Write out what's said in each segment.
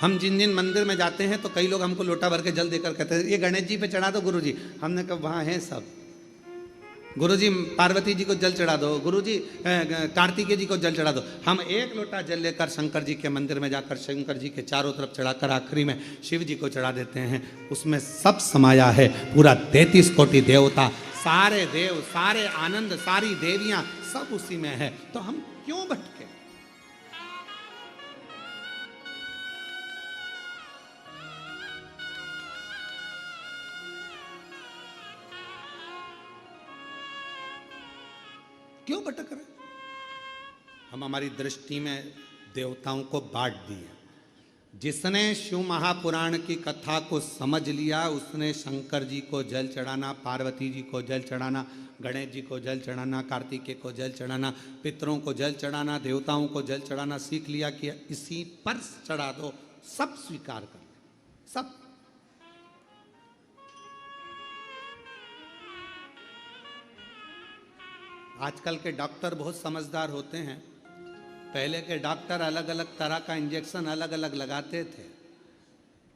हम जिन जिन मंदिर में जाते हैं तो कई लोग हमको लोटा भर के जल देकर कहते हैं ये गणेश जी पे चढ़ा दो गुरुजी। हमने कहा वहाँ है सब। गुरुजी पार्वती जी को जल चढ़ा दो, गुरुजी कार्तिकेय जी को जल चढ़ा दो। हम एक लोटा जल लेकर शंकर जी के मंदिर में जाकर शंकर जी के चारों तरफ चढ़ाकर आखिरी में शिव जी को चढ़ा देते हैं। उसमें सब समाया है, पूरा 33 कोटि देवता, सारे देव, सारे आनंद, सारी देवियां सब उसी में है। तो हम क्यों भटके? क्यों भटक रहे? हम हमारी दृष्टि में देवताओं को बांट दिए। जिसने शिव महापुराण की कथा को समझ लिया उसने शंकर जी को जल चढ़ाना, पार्वती जी को जल चढ़ाना, गणेश जी को जल चढ़ाना, कार्तिकेय को जल चढ़ाना, पितरों को जल चढ़ाना, देवताओं को जल चढ़ाना सीख लिया कि इसी पर चढ़ा दो, सब स्वीकार कर ले, सब। आजकल के डॉक्टर बहुत समझदार होते हैं। पहले के डॉक्टर अलग अलग तरह का इंजेक्शन अलग अलग लगाते थे।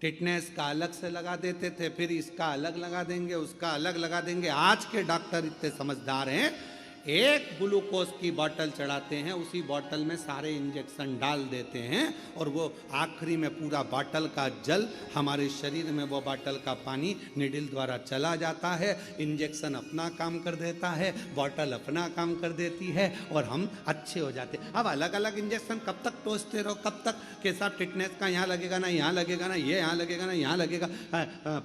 टिटनेस का अलग से लगा देते थे, फिर इसका अलग लगा देंगे, उसका अलग लगा देंगे। आज के डॉक्टर इतने समझदार हैं, एक ग्लूकोज की बोतल चढ़ाते हैं, उसी बोतल में सारे इंजेक्शन डाल देते हैं और वो आखिरी में पूरा बोतल का जल हमारे शरीर में, वो बोतल का पानी निडिल द्वारा चला जाता है। इंजेक्शन अपना काम कर देता है, बोतल अपना काम कर देती है और हम अच्छे हो जाते हैं। अब अलग अलग इंजेक्शन कब तक टोचते रहो, कब तक के साथ टिटनेस का यहाँ लगेगा ना, यहाँ लगेगा ना, ये यहाँ लगेगा ना, यहाँ लगेगा,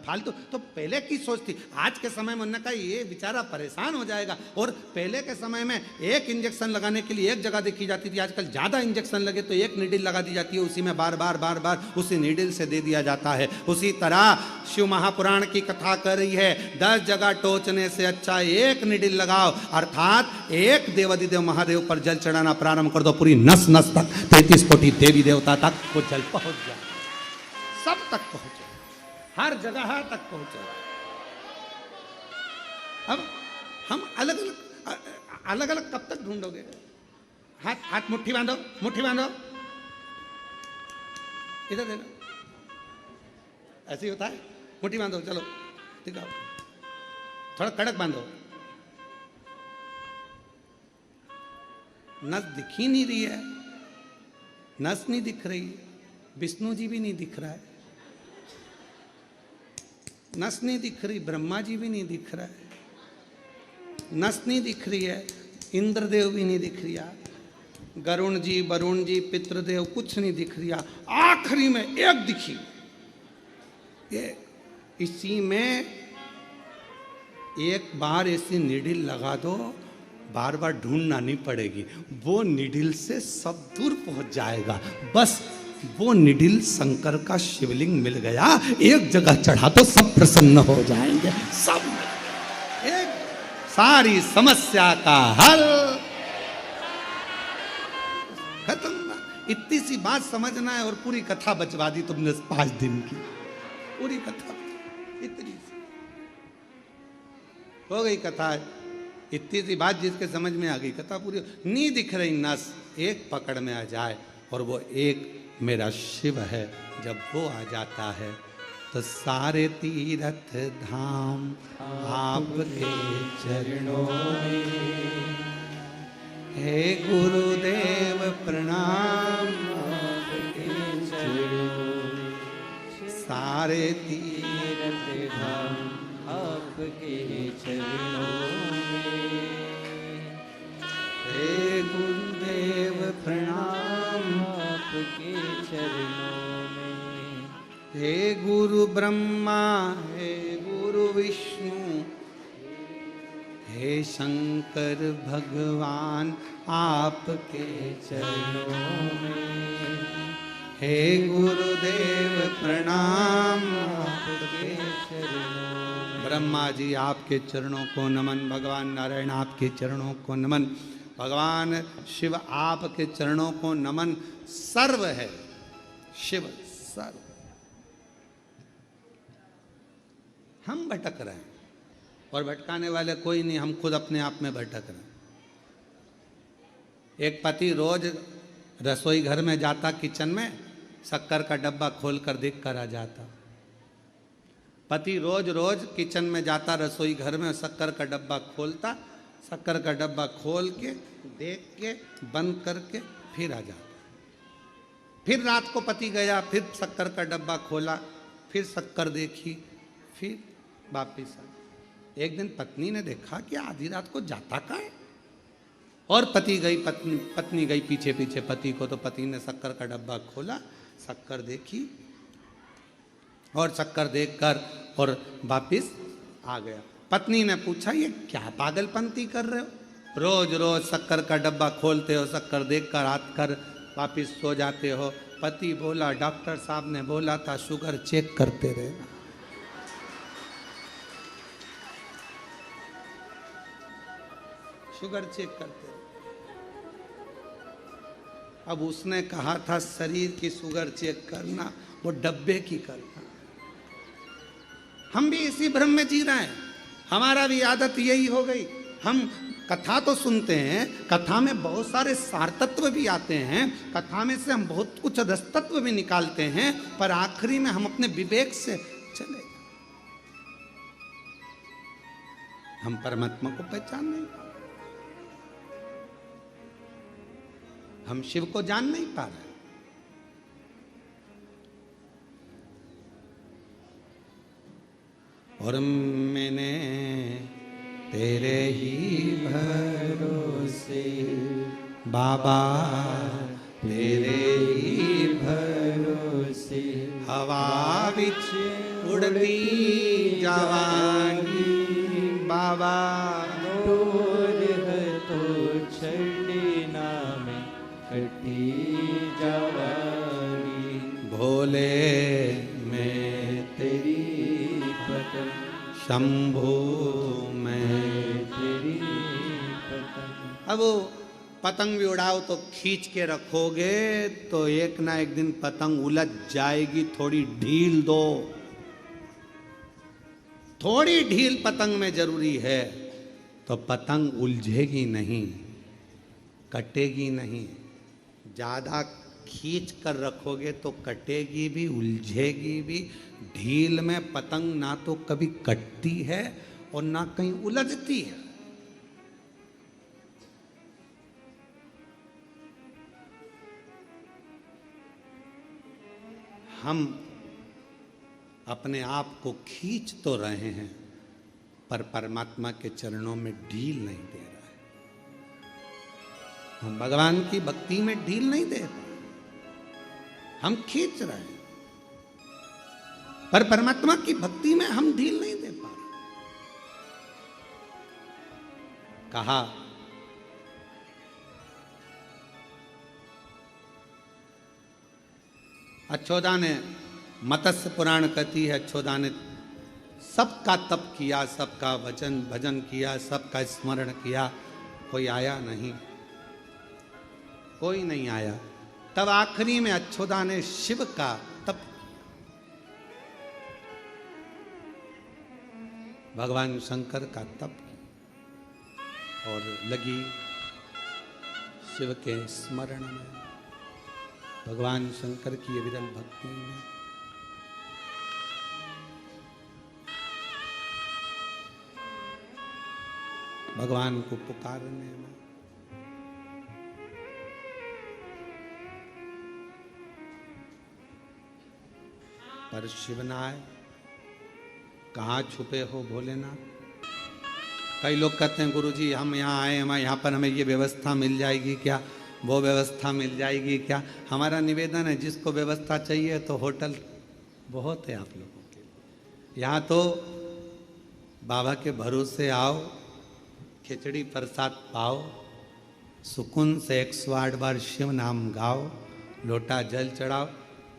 फालतू। तो पहले की सोच थी। आज के समय में उन्होंने कहा ये बेचारा परेशान हो जाएगा। और पहले समय में एक इंजेक्शन लगाने के लिए एक जगह देखी जाती थी, आजकल ज्यादा इंजेक्शन लगे तो एक नीडल लगा दी जाती है, उसी में बार बार बार बार उसी नीडल से दे दिया जाता है। उसी तरह शिव महापुराण की कथा कर रही है, 10 जगह टोचने से अच्छा एक नीडल लगाओ, अर्थात एक देवाधिदेव महादेव पर जल चढ़ाना प्रारंभ कर दो, पूरी नस नस तक 33 कोटि देवी देवता तक वो जल पहुंच जाए, सब तक पहुंचे, हर जगह तक पहुंचे। अब हम अलग अलग कब तक ढूंढोगे? हाथ हाथ मुट्ठी बांधो, मुट्ठी बांधो, इधर देखो, ऐसे ही होता है। मुट्ठी बांधो, चलो दिखाओ, थोड़ा कड़क बांधो। नस दिख ही नहीं रही है, नस नहीं दिख रही, विष्णु जी भी नहीं दिख रहा है, नस नहीं दिख रही, ब्रह्मा जी भी नहीं दिख रहा है, नस नहीं दिख रही है, इंद्रदेव भी नहीं दिख रहा, गरुण जी, वरुण जी, पितृदेव कुछ नहीं दिख रहा। आखिरी में एक दिखी, ये इसी में एक बार ऐसी निडिल लगा दो, बार बार ढूंढना नहीं पड़ेगी, वो निडिल से सब दूर पहुंच जाएगा। बस वो निडिल शंकर का शिवलिंग मिल गया, एक जगह चढ़ा तो सब प्रसन्न हो जाएंगे, सब एक सारी समस्या का हल खत्म। इतनी सी बात समझना है और पूरी कथा बचवा दी तुमने 5 दिन की, पूरी कथा इतनी सी हो गई कथा। इतनी सी बात जिसके समझ में आ गई, कथा पूरी। नहीं दिख रही नस, एक पकड़ में आ जाए और वो एक मेरा शिव है, जब वो आ जाता है तो सारे तीर्थ धाम आपके चरणों में। हे गुरुदेव प्रणाम आपके चरणों में, सारे तीर्थ धाम आपके चरणों में। हे गुरुदेव प्रणाम आपके चरणों में। हे गुरु ब्रह्मा, हे गुरु विष्णु, हे शंकर भगवान आपके चरणों में। हे गुरुदेव प्रणाम आपके चरणों में। ब्रह्मा जी आपके चरणों को नमन, भगवान नारायण आपके चरणों को नमन, भगवान शिव आपके चरणों को नमन। सर्व है शिव, सर्व। हम भटक रहे हैं और भटकाने वाले कोई नहीं, हम खुद अपने आप में भटक रहे हैं। एक पति रोज रसोई घर में जाता, किचन में, शक्कर का डब्बा खोलकर देख कर आ जाता। पति रोज रोज किचन में जाता, रसोई घर में, शक्कर का डब्बा खोलता, शक्कर का डब्बा खोल के देख के बंद करके फिर आ जाता। फिर रात को पति गया, फिर शक्कर का डब्बा खोला, फिर शक्कर देखी, फिर वापिस आ। एक दिन पत्नी ने देखा कि आधी रात को जाता कहाँ है, और पत्नी गई पीछे पीछे पति को, तो पति ने शक्कर का डब्बा खोला, शक्कर देखी और शक्कर देखकर और वापिस आ गया। पत्नी ने पूछा, ये क्या पागलपंती कर रहे हो, रोज रोज शक्कर का डब्बा खोलते हो, शक्कर देखकर आकर वापिस सो जाते हो। पति बोला, डॉक्टर साहब ने बोला था शुगर चेक करते रहना। शुगर चेक करते रहे। अब उसने कहा था शरीर की शुगर चेक करना, वो डब्बे की करना। हम भी इसी भ्रम में जी रहे हैं, हमारा भी आदत यही हो गई। हम कथा तो सुनते हैं, कथा में बहुत सारे सार तत्व भी आते हैं, कथा में से हम बहुत कुछ रस तत्व भी निकालते हैं, पर आखिरी में हम अपने विवेक से चले, हम परमात्मा को पहचान नहीं पा रहे, हम शिव को जान नहीं पा रहे। और मैंने तेरे ही भरोसे बाबा, तेरे ही भरोसे हवा बिच उड़ती जवानी बाबा, डोर है तो छड़ना में कटी जवानी, भोले मैं तेरी पतंग, शंभू मैं तेरी पतंग। अब वो पतंग भी उड़ाओ तो खींच के रखोगे तो एक ना एक दिन पतंग उलझ जाएगी, थोड़ी ढील दो। थोड़ी ढील पतंग में जरूरी है, तो पतंग उलझेगी नहीं, कटेगी नहीं। ज़्यादा खींच कर रखोगे तो कटेगी भी, उलझेगी भी। ढील में पतंग ना तो कभी कटती है और ना कहीं उलझती है। हम अपने आप को खींच तो रहे हैं, पर परमात्मा के चरणों में ढील नहीं दे रहा है। हम भगवान की भक्ति में ढील नहीं दे रहे, हम खींच रहे हैं, पर परमात्मा की भक्ति में हम ढील नहीं दे पा रहे। कहा अच्छोदा ने, मत्स्य पुराण कहती है, अच्छोदा ने सबका तप किया, सबका वचन भजन किया, सबका स्मरण किया, कोई आया नहीं, कोई नहीं आया। तब आखिरी में अच्छोदा ने शिव का तप, भगवान शंकर का तप, और लगी शिव के स्मरण में, भगवान शंकर की विरल भक्ति में। भगवान को पुकारने में। पर शिवनाय कहाँ छुपे हो भोलेनाथ। कई लोग कहते हैं गुरुजी हम यहाँ आए, हम यहाँ पर हमें ये व्यवस्था मिल जाएगी क्या, वो व्यवस्था मिल जाएगी क्या। हमारा निवेदन है, जिसको व्यवस्था चाहिए तो होटल बहुत है आप लोगों के। यहाँ तो बाबा के भरोसे आओ, खिचड़ी प्रसाद पाओ, सुकून से 108 बार शिव नाम गाओ, लोटा जल चढ़ाओ,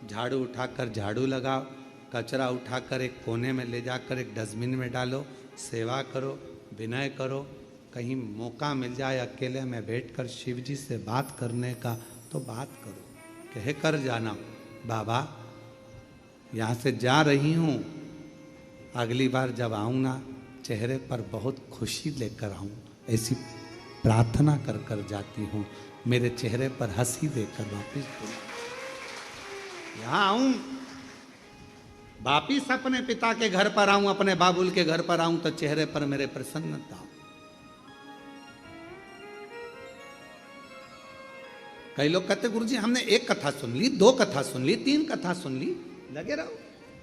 झाड़ू उठाकर झाड़ू लगाओ, कचरा उठाकर एक कोने में ले जाकर एक डस्टबिन में डालो, सेवा करो, विनय करो। कहीं मौका मिल जाए अकेले में बैठकर शिव जी से बात करने का तो बात करो, कह कर जाना बाबा यहाँ से जा रही हूँ, अगली बार जब आऊँ ना चेहरे पर बहुत खुशी लेकर आऊँ, ऐसी प्रार्थना कर कर जाती हूँ, मेरे चेहरे पर हंसी देकर वापस बोलो। यहां आऊं, वापिस अपने पिता के घर पर आऊं, अपने बाबुल के घर पर आऊं, तो चेहरे पर मेरे प्रसन्नता। कई लोग कहते गुरुजी हमने एक कथा सुन ली, 2 कथा सुन ली, 3 कथा सुन ली, लगे रहो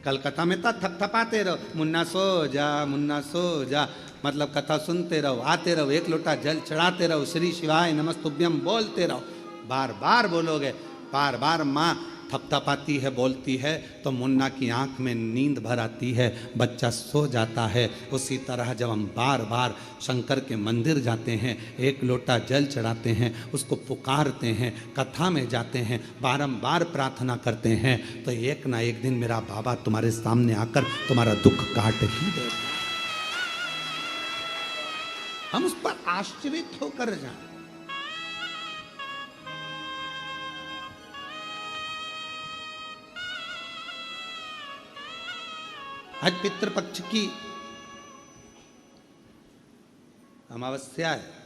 कलकत्ता में तो थपथपाते रहो, मुन्ना सो जा, मुन्ना सो जा, मतलब कथा सुनते रहो, आते रहो, 1 लोटा जल चढ़ाते रहो, श्री शिवाय नमस्तुभ्यम बोलते रहो। बार बार बोलोगे, बार बार माँ थपथपाती है, बोलती है, तो मुन्ना की आंख में नींद भर आती है, बच्चा सो जाता है। उसी तरह जब हम बार बार शंकर के मंदिर जाते हैं, 1 लोटा जल चढ़ाते हैं, उसको पुकारते हैं, कथा में जाते हैं, बारंबार प्रार्थना करते हैं, तो एक ना एक दिन मेरा बाबा तुम्हारे सामने आकर तुम्हारा दुख काट ही देगा। हम उस पर आश्चर्यित होकर जाएं। आज पितृपक्ष की अमावस्या है।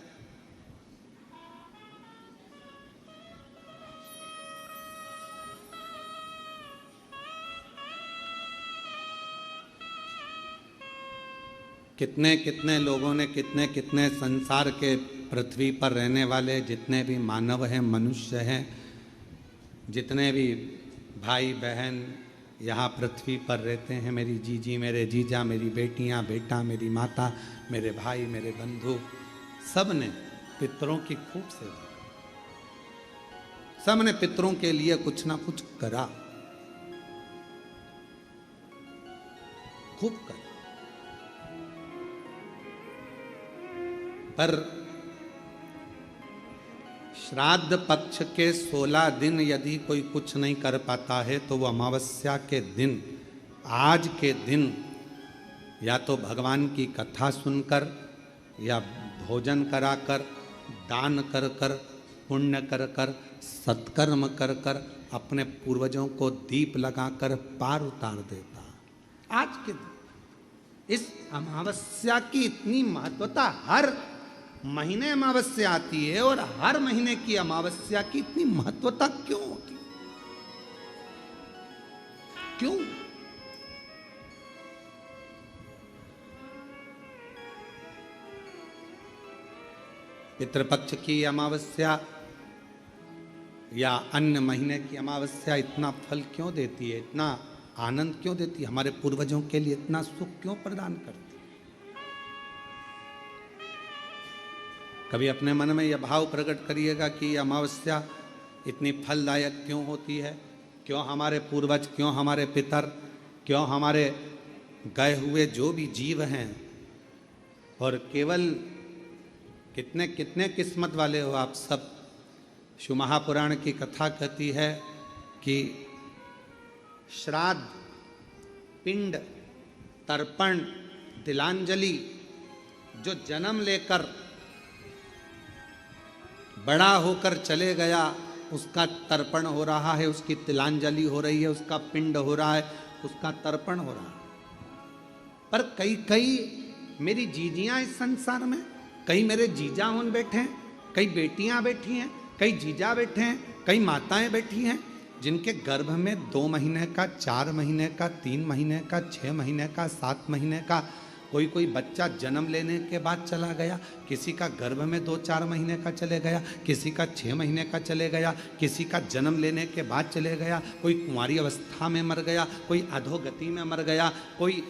कितने कितने लोगों ने, कितने कितने संसार के पृथ्वी पर रहने वाले जितने भी मानव हैं, मनुष्य हैं, जितने भी भाई बहन यहाँ पृथ्वी पर रहते हैं, मेरी जीजी, मेरे जीजा, मेरी बेटियाँ, बेटा, मेरी माता, मेरे भाई, मेरे बंधु, सब ने पितरों की खूब सेवा, सब ने पितरों के लिए कुछ ना कुछ करा, खूब करा। पर श्राद्ध पक्ष के 16 दिन यदि कोई कुछ नहीं कर पाता है, तो वो अमावस्या के दिन, आज के दिन, या तो भगवान की कथा सुनकर, या भोजन कराकर, दान कर कर, पुण्य कर कर, सत्कर्म कर कर, अपने पूर्वजों को दीप लगाकर पार उतार देता। आज के दिन इस अमावस्या की इतनी महत्वता, हर महीने अमावस्या आती है, और हर महीने की अमावस्या की इतनी महत्वता क्यों होती? क्यों? पितृपक्ष की अमावस्या या अन्य महीने की अमावस्या इतना फल क्यों देती है, इतना आनंद क्यों देती है, हमारे पूर्वजों के लिए इतना सुख क्यों प्रदान करती है? कभी अपने मन में यह भाव प्रकट करिएगा कि अमावस्या इतनी फलदायक क्यों होती है, क्यों हमारे पूर्वज, क्यों हमारे पितर, क्यों हमारे गए हुए जो भी जीव हैं, और केवल कितने कितने किस्मत वाले हो आप सब। शिव महापुराण की कथा कहती है कि श्राद्ध, पिंड, तर्पण, तिलांजलि, जो जन्म लेकर बड़ा होकर चले गया, उसका तर्पण हो रहा है, उसकी तिलांजलि हो रही है, उसका पिंड हो रहा है, उसका तर्पण हो रहा है। पर कई कई मेरी जीजियां इस संसार में, कई मेरे जीजा उन बैठे हैं, कई बेटियां बैठी हैं, कई जीजा बैठे हैं, कई माताएं बैठी हैं, जिनके गर्भ में 2 महीने का, 4 महीने का, 3 महीने का, 6 महीने का, 7 महीने का, कोई कोई बच्चा जन्म लेने के बाद चला गया, किसी का गर्भ में 2-4 महीने का चले गया, किसी का 6 महीने का चले गया, किसी का जन्म लेने के बाद चले गया, कोई कुंवारी अवस्था में मर गया, कोई अधोगति में मर गया, कोई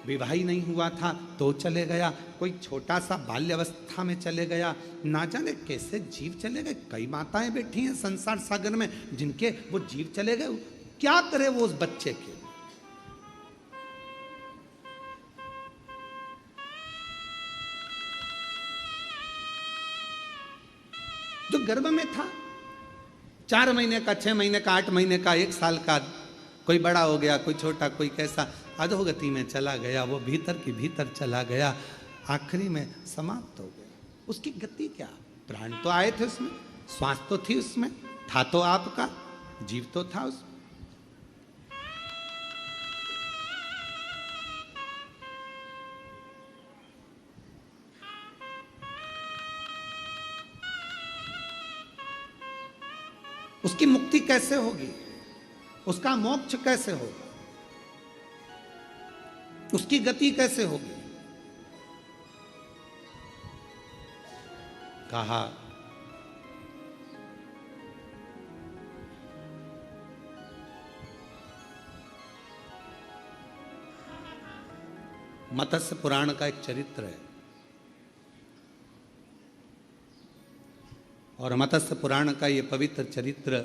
विवाही नहीं हुआ था तो चले गया, कोई छोटा सा बाल्य अवस्था में चले गया, ना जाने कैसे जीव चले गए। कई माताएं बैठी हैं संसार सागर में, जिनके वो जीव चले गए, क्या करे वो उस बच्चे के। जो गर्भ में था, 4 महीने का, 6 महीने का, 8 महीने का, 1 साल का, कोई बड़ा हो गया, कोई छोटा, कोई कैसा, अधोगति में चला गया, वो भीतर की भीतर चला गया, आखिरी में समाप्त हो गया। उसकी गति क्या? प्राण तो आए थे उसमें, श्वास तो थी उसमें, था तो आपका, जीव तो था उसमें। उसकी मुक्ति कैसे होगी? उसका मोक्ष कैसे होगा, उसकी गति कैसे होगी। कहा मत्स्य पुराण का एक चरित्र है, और मत्स्य पुराण का ये पवित्र चरित्र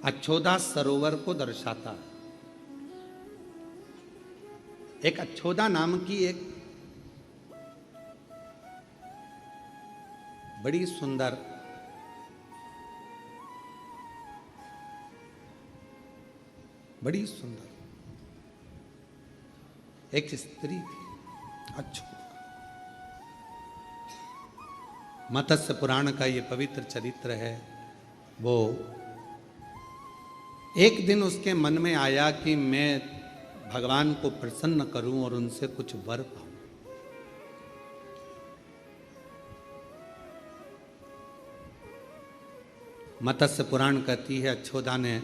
अच्छोदा सरोवर को दर्शाता है। एक अच्छोदा नाम की एक बड़ी सुंदर एक स्त्री थी, अच्छोदा। मत्स्य पुराण का ये पवित्र चरित्र है। वो एक दिन उसके मन में आया कि मैं भगवान को प्रसन्न करूं और उनसे कुछ वर पाऊं। मत्स्य पुराण कहती है अच्छोदा ने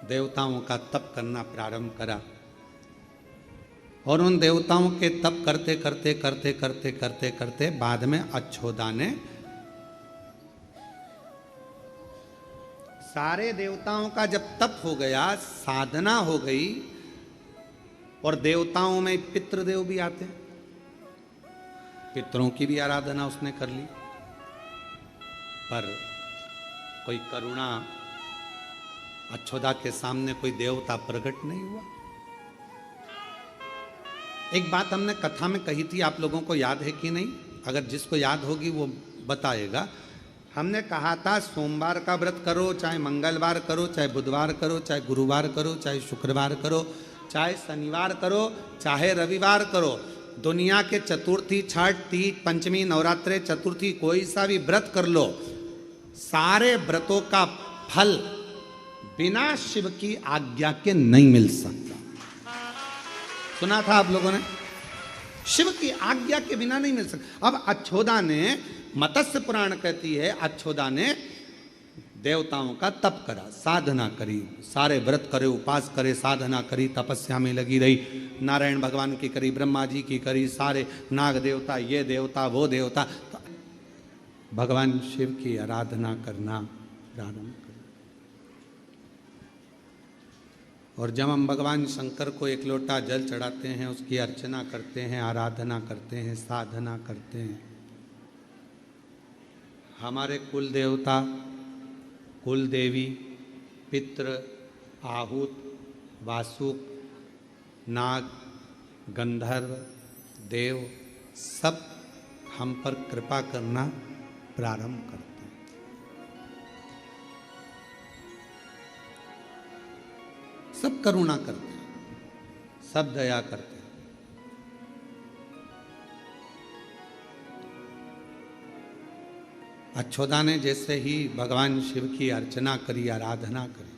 देवताओं का तप करना प्रारंभ करा, और उन देवताओं के तप करते करते करते करते करते करते बाद में अच्छोदा ने सारे देवताओं का जब तप हो गया, साधना हो गई, और देवताओं में पितृदेव भी आते हैं, पितरों की भी आराधना उसने कर ली, पर कोई करुणा अच्छोदा के सामने कोई देवता प्रकट नहीं हुआ। एक बात हमने कथा में कही थी, आप लोगों को याद है कि नहीं? अगर जिसको याद होगी वो बताएगा। हमने कहा था सोमवार का व्रत करो, चाहे मंगलवार करो, चाहे बुधवार करो, चाहे गुरुवार करो, चाहे शुक्रवार करो, चाहे शनिवार करो, चाहे रविवार करो, दुनिया के चतुर्थी, छठ, तीज, पंचमी, नवरात्रे, चतुर्थी, कोई सा भी व्रत कर लो, सारे व्रतों का फल बिना शिव की आज्ञा के नहीं मिल सकता। सुना था आप लोगों ने? शिव की आज्ञा के बिना नहीं मिल सकता। अब अच्छोदा ने, मत्स्य पुराण कहती है, अच्छोदा ने देवताओं का तप करा, साधना करी, सारे व्रत करे, उपास करे, साधना करी, तपस्या में लगी रही, नारायण भगवान की करी, ब्रह्मा जी की करी, सारे नाग देवता, ये देवता, वो देवता, तो भगवान शिव की आराधना करना प्रारंभ कर। और जब हम भगवान शंकर को एक लोटा जल चढ़ाते हैं, उसकी अर्चना करते हैं, आराधना करते हैं, साधना करते हैं, हमारे कुल देवता, कुल देवी, पितृ, आहूत, वासुक, नाग, गंधर्व, देव सब हम पर कृपा करना प्रारंभ करते हैं। सब करुणा करते हैं, सब दया करते हैं। अच्छोदा ने जैसे ही भगवान शिव की अर्चना करी, आराधना करी,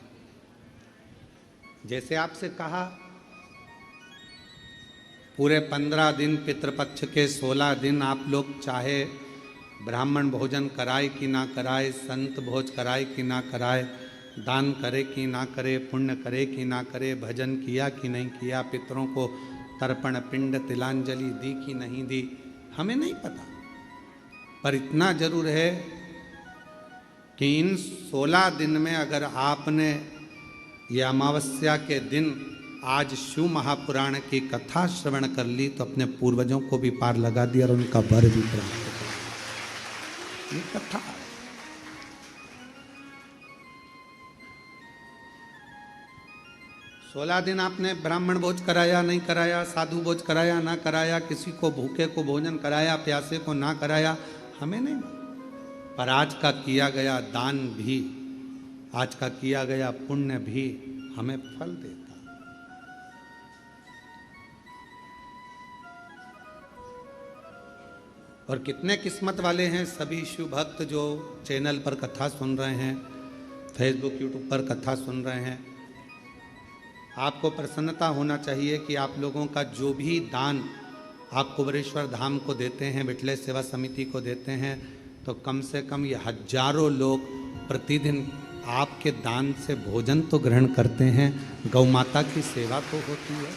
जैसे आपसे कहा पूरे 15 दिन पितृपक्ष के 16 दिन आप लोग चाहे ब्राह्मण भोजन कराए कि ना कराए, संत भोज कराए कि ना कराए, दान करे कि ना करे, पुण्य करे कि ना करे, भजन किया कि नहीं किया, पितरों को तर्पण पिंड तिलांजलि दी कि नहीं दी, हमें नहीं पता। पर इतना जरूर है कि इन 16 दिन में अगर आपने ये अमावस्या के दिन आज शिव महापुराण की कथा श्रवण कर ली तो अपने पूर्वजों को भी पार लगा दिया और उनका वर भी प्राप्त कर। ये कथा 16 दिन आपने ब्राह्मण भोज कराया नहीं कराया, साधु भोज कराया ना कराया, किसी को भूखे को भोजन कराया, प्यासे को ना कराया, हमें नहीं। पर आज का किया गया दान भी, आज का किया गया पुण्य भी हमें फल देता। और कितने किस्मत वाले हैं सभी शिव भक्त जो चैनल पर कथा सुन रहे हैं, फेसबुक यूट्यूब पर कथा सुन रहे हैं। आपको प्रसन्नता होना चाहिए कि आप लोगों का जो भी दान आप कुबेरेश्वर धाम को देते हैं, विठले सेवा समिति को देते हैं, तो कम से कम ये हजारों लोग प्रतिदिन आपके दान से भोजन तो ग्रहण करते हैं, गौ माता की सेवा तो होती है,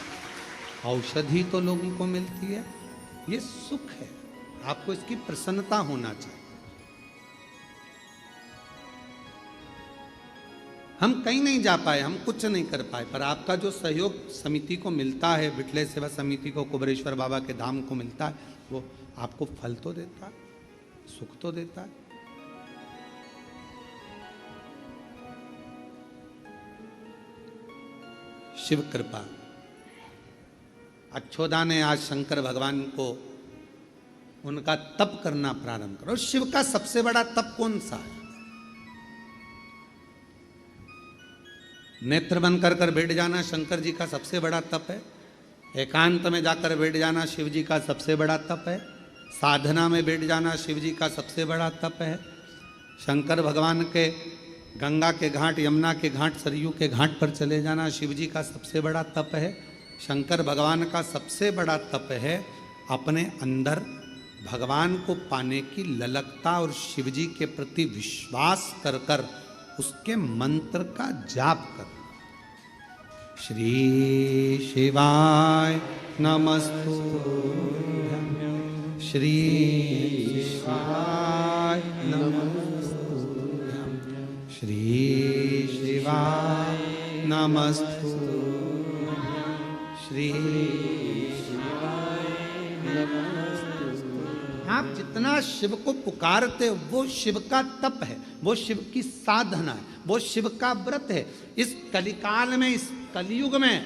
औषधि तो लोगों को मिलती है। ये सुख है, आपको इसकी प्रसन्नता होना चाहिए। हम कहीं नहीं जा पाए, हम कुछ नहीं कर पाए, पर आपका जो सहयोग समिति को मिलता है, विठले सेवा समिति को, कुबेरेश्वर बाबा के धाम को मिलता है, वो आपको फल तो देता है, सुख तो देता है। शिव कृपा। अच्छोदा ने आज शंकर भगवान को उनका तप करना प्रारंभ करो। शिव का सबसे बड़ा तप कौन सा है? नेत्र बंद कर कर बैठ जाना शंकर जी का सबसे बड़ा तप है। एकांत में जाकर बैठ जाना शिव जी का सबसे बड़ा तप है। साधना में बैठ जाना शिव जी का सबसे बड़ा तप है। शंकर भगवान के गंगा के घाट, यमुना के घाट, सरयू के घाट पर चले जाना शिव जी का सबसे बड़ा तप है। शंकर भगवान का सबसे बड़ा तप है अपने अंदर भगवान को पाने की ललकता और शिव जी के प्रति विश्वास कर कर उसके मंत्र का जाप कर। श्री शिवाय नमस्तुभ्यं, श्री शिवाय नमस्तुभ्यं, श्री शिवाय नमस्तुभ्यं, श्री शिवाय नमस्तुभ्यं। आप जितना शिव को पुकारते हो वो शिव का तप है, वो शिव की साधना है, वो शिव का व्रत है। इस कलिकाल में, इस कलयुग में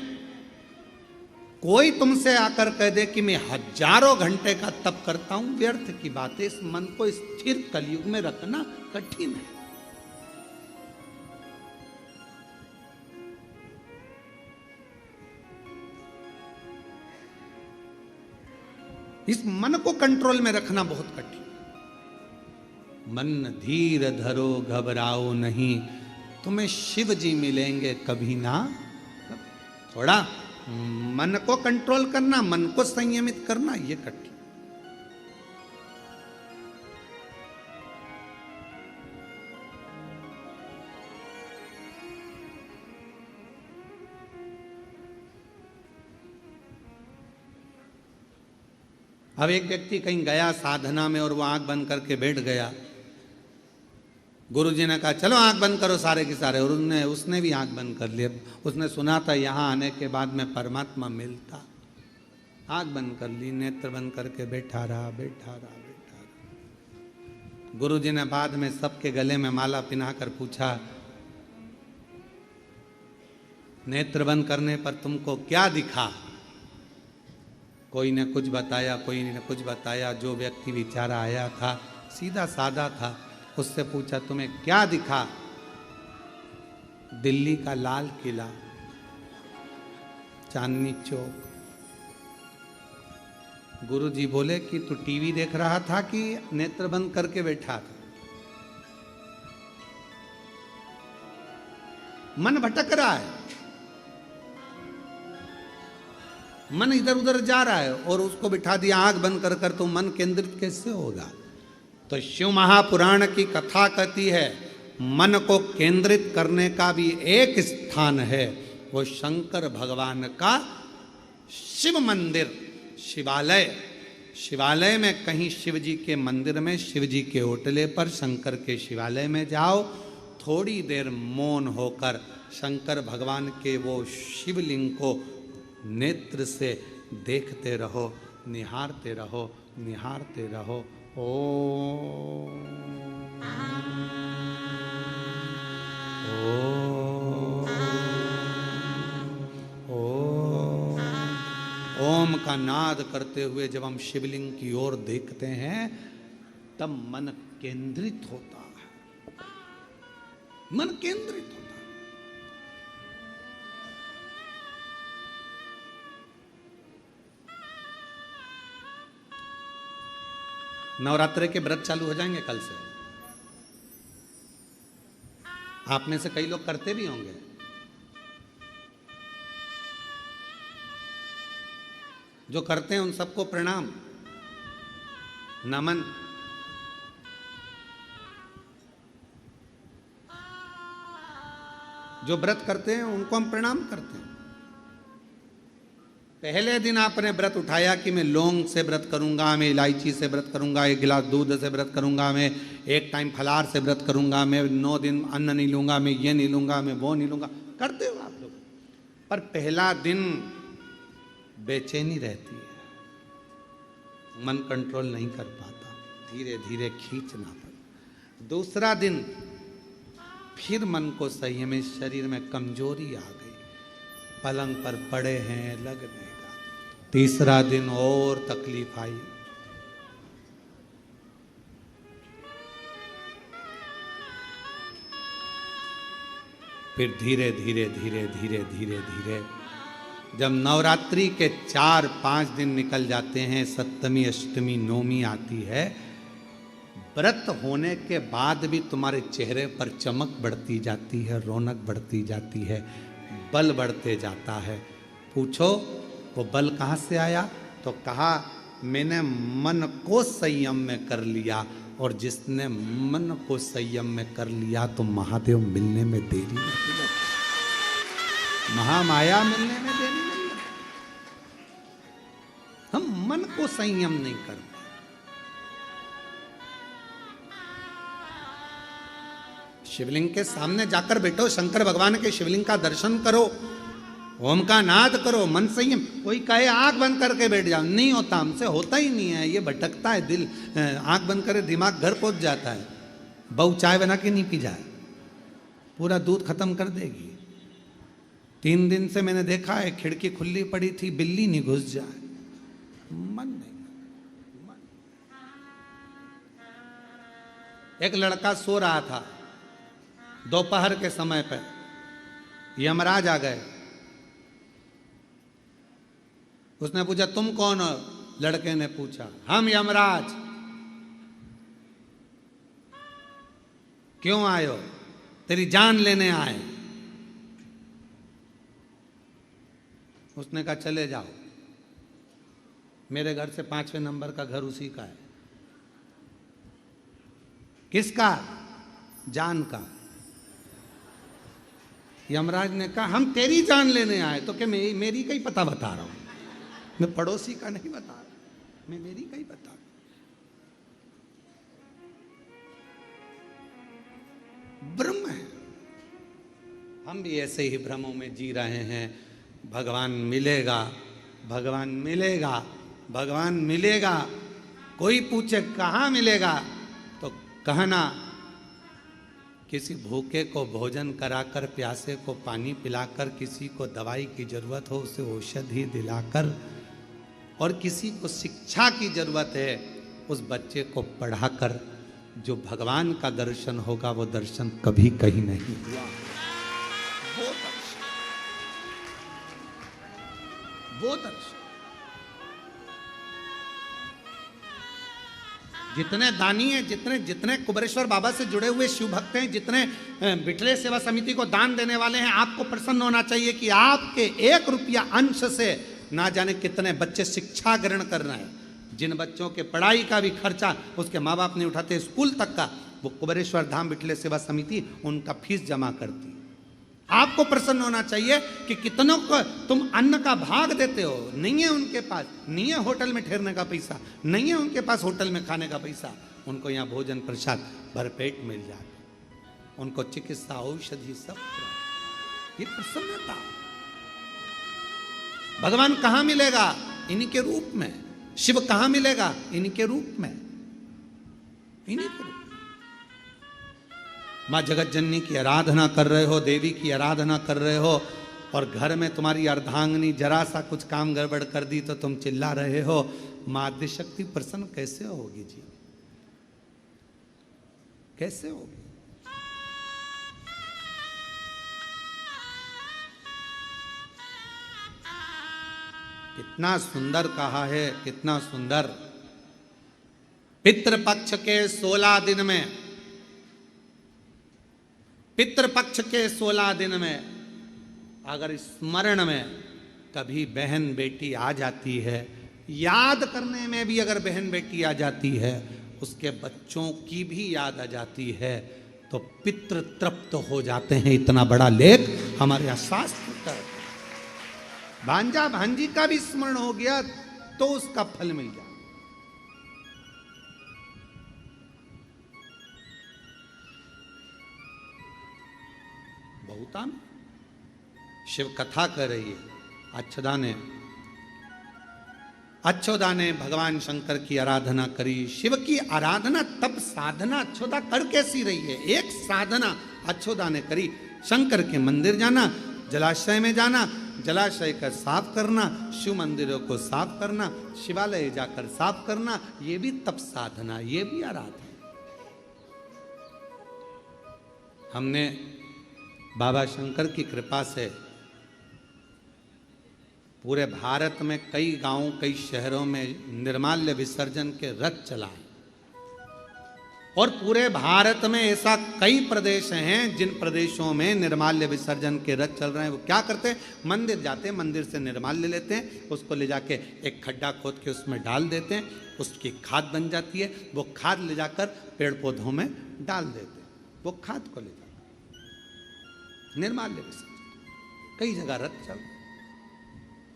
कोई तुमसे आकर कह दे कि मैं हजारों घंटे का तप करता हूं, व्यर्थ की बात है। इस मन को स्थिर कलयुग में रखना कठिन है। इस मन को कंट्रोल में रखना बहुत कठिन। मन धीर धरो घबराओ नहीं, तुम्हें शिव जी मिलेंगे कभी ना। थोड़ा मन को कंट्रोल करना, मन को संयमित करना, ये कठिन। अब एक व्यक्ति कहीं गया साधना में और वो आंख बंद करके बैठ गया। गुरु जी ने कहा चलो आंख बंद करो सारे के सारे, और उसने भी आंख बंद कर लिया। उसने सुना था यहाँ आने के बाद में परमात्मा मिलता। आंख बंद कर ली, नेत्र बंद करके बैठा रहा, बैठा रहा, बैठा रहा। गुरु जी ने बाद में सबके गले में माला पिनाकर पूछा, नेत्र बंद करने पर तुमको क्या दिखा? कोई ने कुछ बताया, कोई ने कुछ बताया। जो व्यक्ति बेचारा आया था सीधा साधा था, उससे पूछा तुम्हें क्या दिखा? दिल्ली का लाल किला, चांदनी चौक। गुरु जी बोले कि तू टीवी देख रहा था कि नेत्र बंद करके बैठा था? मन भटक रहा है, मन इधर उधर जा रहा है, और उसको बिठा दिया आंख बंद कर कर, तो मन केंद्रित कैसे होगा? तो शिव महापुराण की कथा कहती है मन को केंद्रित करने का भी एक स्थान है, वो शंकर भगवान का शिव मंदिर, शिवालय। शिवालय में कहीं शिव जी के मंदिर में, शिव जी के ओटले पर, शंकर के शिवालय में जाओ, थोड़ी देर मौन होकर शंकर भगवान के वो शिवलिंग को नेत्र से देखते रहो, निहारते रहो, निहारते रहो। ओम ओम ओम का नाद करते हुए जब हम शिवलिंग की ओर देखते हैं तब मन केंद्रित होता है, मन केंद्रित होता है। नवरात्रि के व्रत चालू हो जाएंगे कल से। आप में से कई लोग करते भी होंगे। जो करते हैं उन सबको प्रणाम, नमन। जो व्रत करते हैं उनको हम प्रणाम करते हैं। पहले दिन आपने व्रत उठाया कि मैं लौंग से व्रत करूंगा, मैं इलायची से व्रत करूंगा, 1 गिलास दूध से व्रत करूंगा, मैं 1 टाइम फलाहार से व्रत करूंगा, मैं 9 दिन अन्न नहीं लूंगा, मैं ये नहीं लूंगा, मैं वो नहीं लूंगा, करते हो आप लोग। पर पहला दिन बेचैनी रहती है, मन कंट्रोल नहीं कर पाता, धीरे धीरे खींचना पड़ता। दूसरा दिन फिर मन को संयम में, शरीर में कमजोरी आ गई, पलंग पर पड़े हैं, लग नहीं रहा। तीसरा दिन और तकलीफ आई। फिर धीरे धीरे धीरे धीरे धीरे धीरे जब नवरात्रि के 4-5 दिन निकल जाते हैं, सप्तमी अष्टमी नवमी आती है, व्रत होने के बाद भी तुम्हारे चेहरे पर चमक बढ़ती जाती है, रौनक बढ़ती जाती है, बल बढ़ते जाता है। पूछो वो बल कहाँ से आया? तो कहा मैंने मन को संयम में कर लिया, और जिसने मन को संयम में कर लिया तो महादेव मिलने में देरी नहीं लगती, महामाया मिलने में देरी नहीं लगती। हम मन को संयम नहीं करते। शिवलिंग के सामने जाकर बैठो, शंकर भगवान के शिवलिंग का दर्शन करो, ओम का नाद करो, मन संयम। कोई कहे आंख बंद करके बैठ जाओ, नहीं होता, हमसे होता ही नहीं है, ये भटकता है दिल। आंख बंद करे दिमाग घर पहुंच जाता है। बहू चाय बना के नहीं पी जाए, पूरा दूध खत्म कर देगी। 3 दिन से मैंने देखा है, खिड़की खुली पड़ी थी, बिल्ली नहीं घुस जाए, मन नहीं। एक लड़का सो रहा था, दोपहर के समय पर यमराज आ गए। उसने पूछा तुम कौन हो? लड़के ने पूछा हम यमराज। क्यों आए हो? तेरी जान लेने आए। उसने कहा चले जाओ, मेरे घर से 5वें नंबर का घर उसी का है। किसका? जान का। यमराज ने कहा हम तेरी जान लेने आए। तो क्या मेरी का ही पता बता रहा हूं, मैं पड़ोसी का नहीं बता रहा, मैं मेरी का ही बता रहा हूं। ब्रह्म है, हम भी ऐसे ही भ्रमों में जी रहे हैं। भगवान मिलेगा, भगवान मिलेगा, भगवान मिलेगा। कोई पूछे कहाँ मिलेगा तो कहना किसी भूखे को भोजन कराकर, प्यासे को पानी पिलाकर, किसी को दवाई की जरूरत हो उसे औषधि दिलाकर, और किसी को शिक्षा की जरूरत है उस बच्चे को पढ़ाकर। जो भगवान का दर्शन होगा वो दर्शन कभी कहीं नहीं हुआ। वो दर्शन जितने दानी हैं, जितने कुबेरेश्वर बाबा से जुड़े हुए शिव भक्त हैं, जितने बिटले सेवा समिति को दान देने वाले हैं, आपको प्रसन्न होना चाहिए कि आपके 1 रुपया अंश से ना जाने कितने बच्चे शिक्षा ग्रहण कर रहे हैं। जिन बच्चों के पढ़ाई का भी खर्चा उसके माँ बाप नहीं उठाते, स्कूल तक का, वो कुबेरेश्वर धाम बिटले सेवा समिति उनका फीस जमा करती। आपको प्रसन्न होना चाहिए कि कितनों को तुम अन्न का भाग देते हो। नहीं है उनके पास, नहीं है होटल में ठहरने का पैसा, नहीं है उनके पास होटल में खाने का पैसा, उनको यहाँ भोजन प्रसाद भरपेट मिल जाए, उनको चिकित्सा औषधि सब। ये प्रसन्नता। भगवान कहाँ मिलेगा? इन्हीं के रूप में। शिव कहाँ मिलेगा? इन्हीं के रूप में, इन्हीं के रूप। माँ जगत जननी की आराधना कर रहे हो, देवी की आराधना कर रहे हो, और घर में तुम्हारी अर्धांगिनी जरा सा कुछ काम गड़बड़ कर दी तो तुम चिल्ला रहे हो। माँ आदिशक्ति प्रसन्न कैसे होगी जी? कैसे होगी? कितना सुंदर कहा है, कितना सुंदर। पितृपक्ष के 16 दिन में, पितृपक्ष के 16 दिन में अगर स्मरण में कभी बहन बेटी आ जाती है, याद करने में भी अगर बहन बेटी आ जाती है, उसके बच्चों की भी याद आ जाती है, तो पितृ तृप्त हो जाते हैं। इतना बड़ा लेख हमारे यहाँ शास्त्र का। भांजा भांजी का भी स्मरण हो गया तो उसका फल मिल जाए। बहुता में शिव कथा कर रही है। अच्छोदा ने भगवान शंकर की आराधना करी। शिव की आराधना तब साधना अच्छोदा कर कैसी रही है? एक साधना अच्छोदा ने करी, शंकर के मंदिर जाना, जलाशय में जाना, जलाशय का साफ करना, शिव मंदिरों को साफ करना, शिवालय जाकर साफ करना, ये भी तप साधना, ये भी आराधना। हमने बाबा शंकर की कृपा से पूरे भारत में कई गांवों, कई शहरों में निर्माल्य विसर्जन के रथ चलाए। और पूरे भारत में ऐसा कई प्रदेश हैं जिन प्रदेशों में निर्माल्य विसर्जन के रथ चल रहे हैं। वो क्या करते हैं? मंदिर जाते हैं, मंदिर से निर्माल्य लेते हैं, उसको ले जाके एक खड्डा खोद के उसमें डाल देते हैं, उसकी खाद बन जाती है। वो खाद ले जाकर पेड़ पौधों में डाल देते हैं, वो खाद को ले जाकर निर्माल्य विसर्जन। कई जगह रथ चल,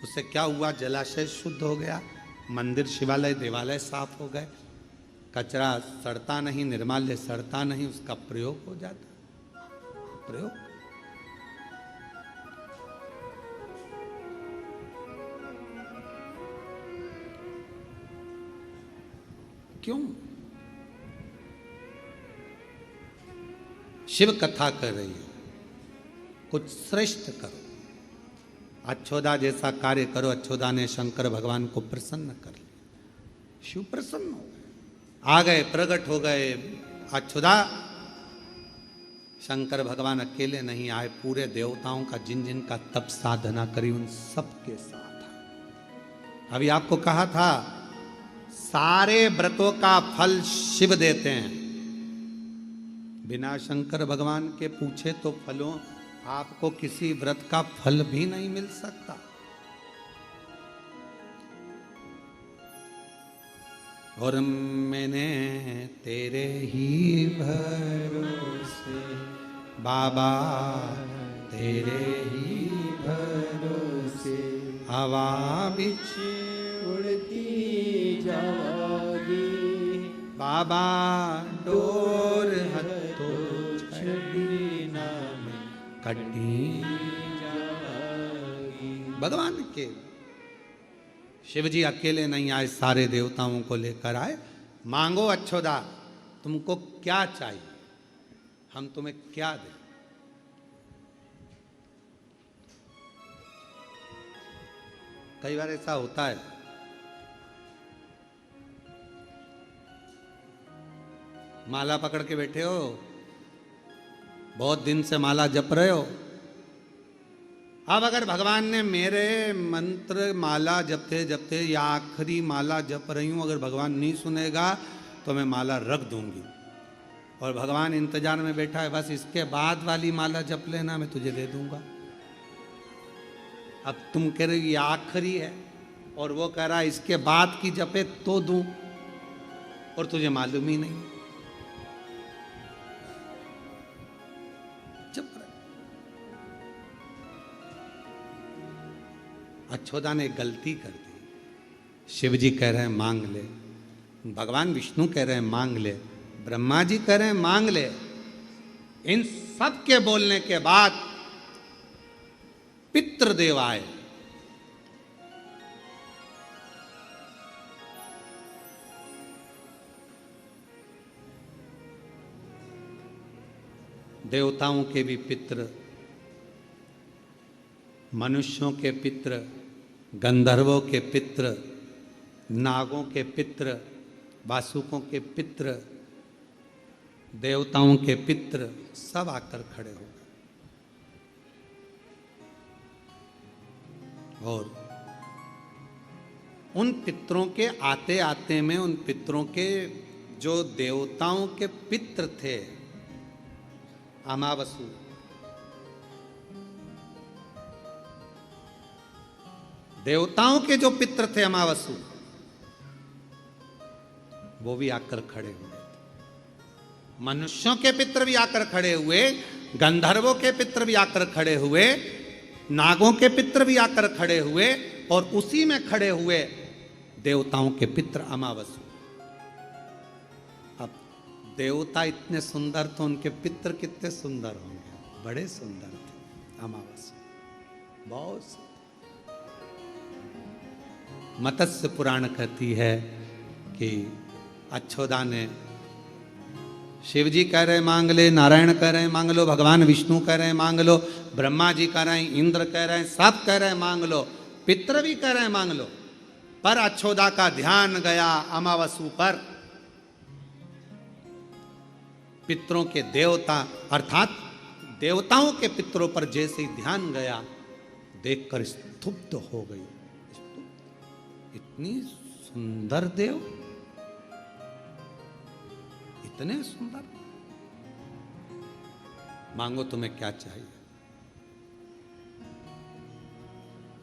उससे क्या हुआ? जलाशय शुद्ध हो गया, मंदिर, शिवालय, देवालय साफ हो गए, कचरा सड़ता नहीं, निर्माल्य सड़ता नहीं, उसका प्रयोग हो जाता। प्रयोग क्यों? शिव कथा कर रही है, कुछ श्रेष्ठ करो। अच्छोदा जैसा कार्य करो। अच्छोदा ने शंकर भगवान को प्रसन्न कर लिया। शिव प्रसन्न हो गए, आ गए, प्रकट हो गए। अच्छोदा, शंकर भगवान अकेले नहीं आए, पूरे देवताओं का जिन जिन का तप साधना करी उन सब के साथ आए। अभी आपको कहा था सारे व्रतों का फल शिव देते हैं। बिना शंकर भगवान के पूछे तो फलों आपको किसी व्रत का फल भी नहीं मिल सकता। और मैंने तेरे ही भरोसे बाबा, तेरे ही भरोसे हवा बिछ उड़ती जागी बाबा, डोर हथो छड़ी नाम कटी। भगवान के शिव जी अकेले नहीं आए, सारे देवताओं को लेकर आए। मांगो अच्छोदा, तुमको क्या चाहिए, हम तुम्हें क्या दें। कई बार ऐसा होता है, माला पकड़ के बैठे हो, बहुत दिन से माला जप रहे हो। अब अगर भगवान ने मेरे मंत्र माला जपते जपते या आखिरी माला जप रही हूं, अगर भगवान नहीं सुनेगा तो मैं माला रख दूंगी। और भगवान इंतजार में बैठा है, बस इसके बाद वाली माला जप लेना, मैं तुझे दे दूंगा। अब तुम कह रहे हो ये आखिरी है, और वो कह रहा है इसके बाद की जपे तो दूं, और तुझे मालूम ही नहीं। अच्छोदा ने गलती कर दी। शिव जी कह रहे हैं मांग ले, भगवान विष्णु कह रहे हैं मांग ले, ब्रह्मा जी कह रहे हैं मांग ले। इन सब के बोलने के बाद पितृदेव आए। देवताओं के भी पितृ, मनुष्यों के पितृ, गंधर्वों के पितृ, नागों के पितृ, वासुकों के पितृ, देवताओं के पितृ सब आकर खड़े हो गए। और उन पितरों के आते आते में, उन पितरों के जो देवताओं के पितृ थे, अमावसु, देवताओं के जो पितृ थे अमावसु, वो भी आकर खड़े हुए थे। मनुष्यों के पितर भी आकर खड़े हुए, गंधर्वों के पितर भी आकर खड़े हुए, नागों के पितर भी आकर खड़े हुए, और उसी में खड़े हुए देवताओं के पितर अमावसु। अब देवता इतने सुंदर तो उनके पितर कितने सुंदर होंगे, बड़े सुंदर थे अमावसु, बहुत सुंदर। मत्स्य पुराण कहती है कि अच्छोदा ने, शिव जी कह रहे मांग ले, नारायण कह रहे मांग लो, भगवान विष्णु कह रहे मांग लो, ब्रह्मा जी कह रहे हैं, इंद्र कह रहे हैं, सब कह रहे हैं मांग लो, पितर भी कह रहे हैं मांग लो, पर अच्छोदा का ध्यान गया अमावसु पर। पितरों के देवता अर्थात देवताओं के पितरों पर जैसे ही ध्यान गया, देखकर स्तुब्ध हो गई। इतनी सुंदर देव, इतने सुंदर, मांगो तुम्हें क्या चाहिए।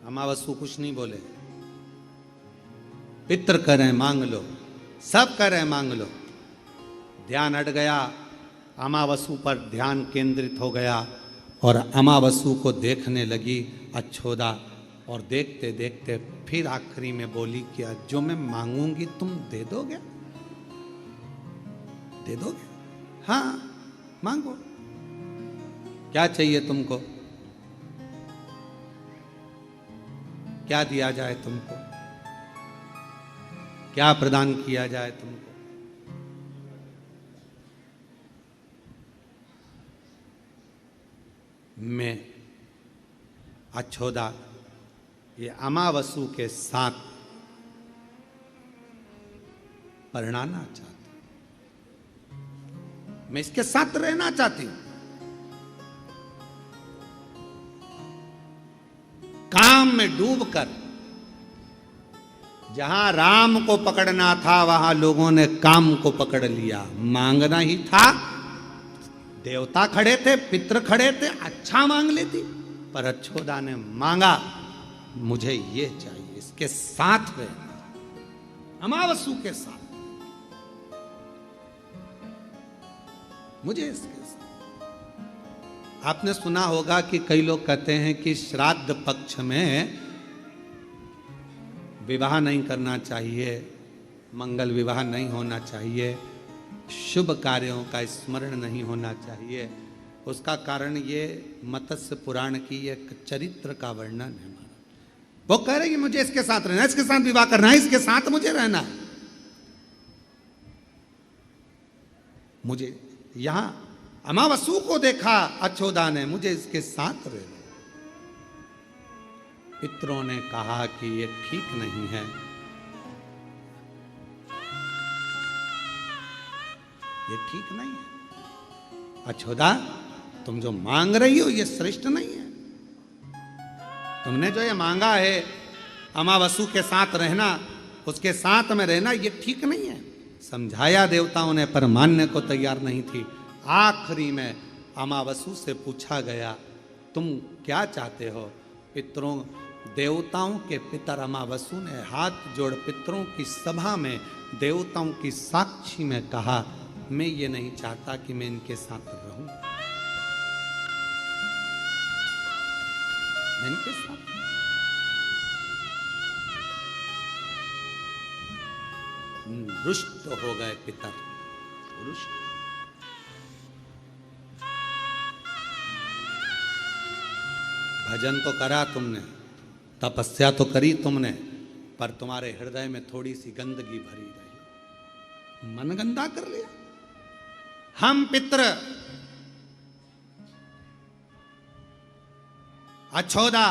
अमावसु कुछ नहीं बोले, पितर कह रहे हैं मांग लो, सब कह रहे हैं मांग लो। ध्यान हट गया, अमावसु पर ध्यान केंद्रित हो गया और अमावसु को देखने लगी अच्छोदा, और देखते देखते फिर आखिरी में बोली कि जो मैं मांगूंगी तुम दे दोगे, दे दोगे? हाँ मांगो, क्या चाहिए तुमको, क्या दिया जाए तुमको, क्या प्रदान किया जाए तुमको? मैं अच्छोदा ये अमावसु के साथ परिणाना चाहती हूं, मैं इसके साथ रहना चाहती हूं। काम में डूबकर, जहां राम को पकड़ना था वहां लोगों ने काम को पकड़ लिया। मांगना ही था, देवता खड़े थे, पितर खड़े थे, अच्छा मांग लेती, पर अच्छोदा ने मांगा मुझे ये चाहिए, इसके साथ रहना, अमावसु के साथ, मुझे इसके साथ। आपने सुना होगा कि कई लोग कहते हैं कि श्राद्ध पक्ष में विवाह नहीं करना चाहिए, मंगल विवाह नहीं होना चाहिए, शुभ कार्यों का स्मरण नहीं होना चाहिए। उसका कारण ये मत्स्य पुराण की एक चरित्र का वर्णन है। वो कह रहे हैं कि मुझे इसके साथ रहना है, इसके साथ विवाह करना है, इसके साथ मुझे रहना है। मुझे यहां अमावसु को देखा अच्छोदा ने, मुझे इसके साथ रहना। पितरों ने कहा कि ये ठीक नहीं है, ये ठीक नहीं है। अच्छोदा तुम जो मांग रही हो ये श्रेष्ठ नहीं है। तुमने जो ये मांगा है अमावसु के साथ रहना, उसके साथ में रहना, ये ठीक नहीं है। समझाया देवताओं ने, पर मानने को तैयार नहीं थी। आखिरी में अमावसु से पूछा गया तुम क्या चाहते हो? पितरों, देवताओं के पितर अमावसु ने हाथ जोड़ पितरों की सभा में देवताओं की साक्षी में कहा, मैं ये नहीं चाहता कि मैं इनके साथ रहूं, मैं इनके साथ। रुष्ट हो गए पितर, रुष्ट। भजन तो करा तुमने, तपस्या तो करी तुमने, पर तुम्हारे हृदय में थोड़ी सी गंदगी भरी रही, मन गंदा कर लिया। हम पितर अच्छोदा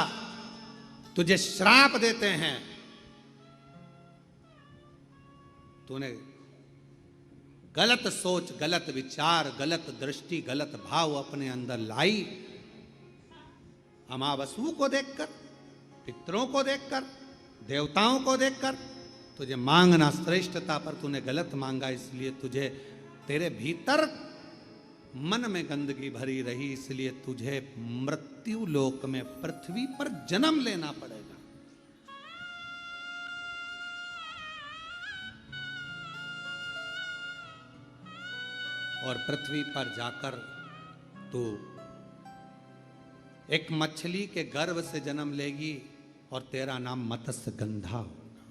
तुझे श्राप देते हैं, तूने गलत सोच, गलत विचार, गलत दृष्टि, गलत भाव अपने अंदर लाई। अमावसु को देखकर, पितरों को देखकर, देवताओं को देखकर तुझे मांगना श्रेष्ठ था, पर तूने गलत मांगा, इसलिए तुझे तेरे भीतर मन में गंदगी भरी रही, इसलिए तुझे मृत्यु लोक में पृथ्वी पर जन्म लेना पड़ेगा। और पृथ्वी पर जाकर तू एक मछली के गर्भ से जन्म लेगी और तेरा नाम मत्स्य गंधा होगा।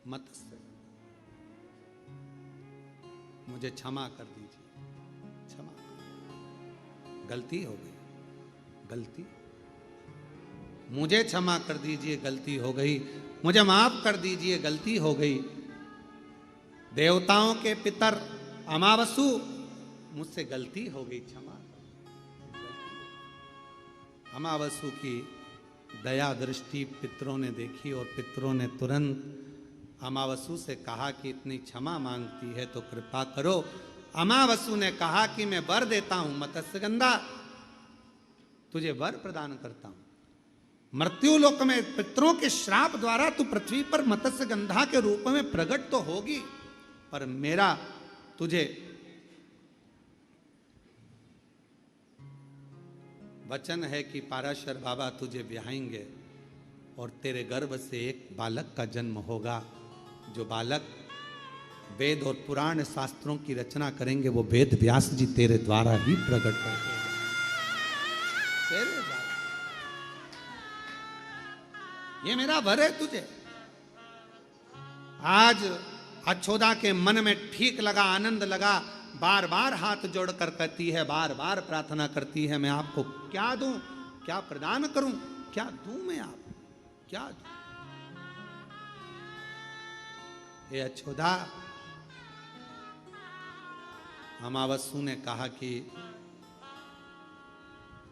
मत्स्य, मुझे क्षमा कर दीजिए, क्षमा, गलती हो गई, गलती, मुझे क्षमा कर दीजिए, गलती हो गई, मुझे माफ कर दीजिए, गलती हो गई। देवताओं के पितर अमावसु, मुझसे गलती हो गई, क्षमा। अमावसु की दया दृष्टि पितरों ने देखी और पितरों ने तुरंत अमावसु से कहा कि इतनी क्षमा मांगती है तो कृपा करो। अमावसु ने कहा कि मैं वर देता हूं मत्स्यगंधा, तुझे वर प्रदान करता हूं। मृत्युलोक में पितरों के श्राप द्वारा तू पृथ्वी पर मत्स्यगंधा के रूप में प्रकट तो होगी, पर मेरा तुझे वचन है कि पाराशर बाबा तुझे ब्याहेंगे और तेरे गर्भ से एक बालक का जन्म होगा। जो बालक वेद और पुराण शास्त्रों की रचना करेंगे वो वेद व्यास जी तेरे द्वारा ही प्रकट होंगे, तेरे द्वारा। ये मेरा वर है तुझे। आज अछोदा के मन में ठीक लगा, आनंद लगा, बार बार हाथ जोड़कर कहती है, बार बार प्रार्थना करती है, मैं आपको क्या दूं, क्या प्रदान करूं, क्या दूं मैं आपको, क्या दूं। हे अछोदा, अमावसु ने कहा कि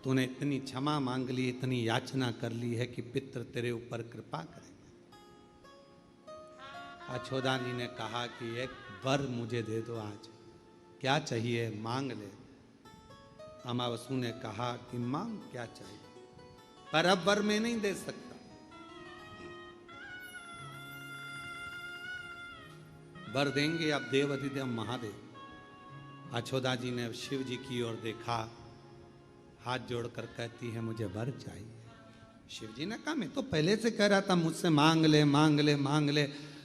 तूने इतनी क्षमा मांग ली, इतनी याचना कर ली है कि पितृ तेरे ऊपर कृपा करेंगे। अछोदानी ने कहा कि एक वर मुझे दे दो, आज क्या चाहिए मांग ले। अमावसु ने कहा कि मांग क्या चाहिए, पर अब वर मैं नहीं दे सकता। वर देंगे अब देव अधिदेव महादेव। अछोदा जी ने शिव जी की ओर देखा, हाथ जोड़कर कहती है मुझे वर चाहिए। शिव जी ने कहा मैं तो पहले से कह रहा था मुझसे मांग ले, मांग ले, मांग ले,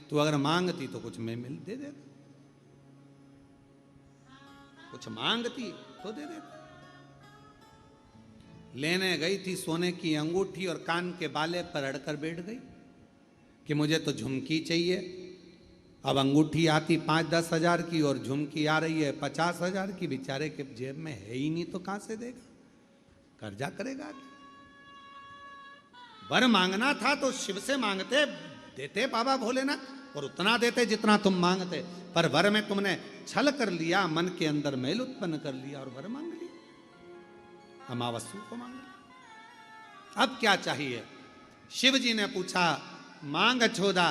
तू अगर मांगती तो कुछ मैं मिल दे देता, कुछ मांगती तो दे देता। लेने गई थी सोने की अंगूठी और कान के बाले पर अड़कर बैठ गई कि मुझे तो झुमकी चाहिए। अब अंगूठी आती 5-10 हजार की और झुमकी आ रही है 50 हजार की। बेचारे के जेब में है ही नहीं तो कहां से देगा, कर्जा करेगा। वर मांगना था तो शिव से मांगते, देते बाबा भोलेनाथ, और उतना देते जितना तुम मांगते। पर वर में तुमने छल कर लिया, मन के अंदर मैल उत्पन्न कर लिया और वर मांग लिया, अमावस्या को मांग लिया। अब क्या चाहिए? शिव जी ने पूछा, मांग अछोदा,